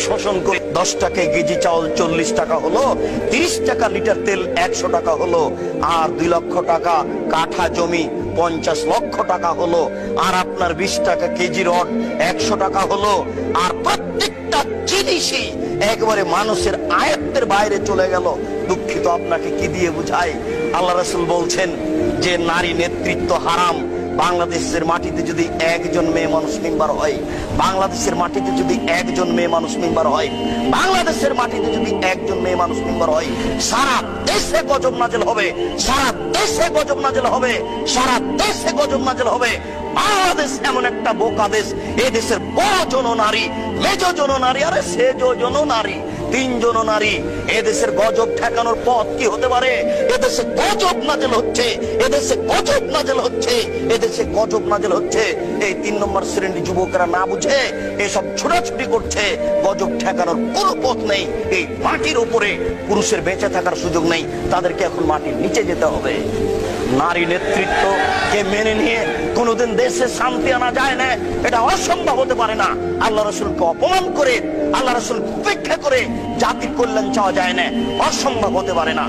শোষণ করে 10 টাকায় কেজি চাউল 40 টাকা হলো, 30 টাকা লিটার তেল 100 টাকা হলো, আর 2 লক্ষ টাকা কাঠা জমি 50 লক্ষ টাকা হলো, আর আপনার 20 টাকা কেজি রড 100 টাকা হলো, আর প্রত্যেকটা জিনিসই একবারে মানুষের আয়ত্তের বাইরে চলে গেল। দুঃখিত, আপনাকে কি দিয়ে বুঝাই? আল্লাহ রাসূল বলছেন যে নারী নেতৃত্ব হারাম। বাংলাদেশের মাটিতে যদি একজন মেয়ে মানুষ মেম্বার হয়, বাংলাদেশের মাটিতে যদি একজন মেয়ে মানুষ মেম্বার হয়, বাংলাদেশের মাটিতে যদি একজন মেয়ে মানুষ মেম্বার হয়, সারা দেশে গজব নাজেল হবে, সারা দেশে গজব নাজেল হবে, সারা দেশে গজব নাজেল হবে। বাংলাদেশ এমন একটা বোকা দেশ, এই দেশের বড় জন নারী, মেজ জন নারী, আরে সেজ জন নারী, 3 জন নারী। এদেশের গজব ঠেকানোর পথ কি হতে পারে? এদেশে গজব নাজেল হচ্ছে, এদেশে গজব নাজেল হচ্ছে, এদেশে গজব নাজেল হচ্ছে। এই 3 নম্বর শ্রেণীর যুবকরা না বুঝে এসব ছোটাছুটি করছে। গজব ঠেকানোর কোনো পথ নেই। এই মাটির উপরে পুরুষের বেঁচে থাকার সুযোগ নেই, তাদেরকে এখন মাটির নিচে যেতে হবে। নারী নেতৃত্ব কে মেনে নিয়ে কোনোদিন দেশে শান্তি আনা যায় না, এটা অসম্ভব হতে পারে না। আল্লাহ রাসূলকে অপমান করে, আল্লাহ রাসূল উপেক্ষা করে জাতির কল্যাণ চাওয়া যায় না, অসম্ভব হতে পারে না।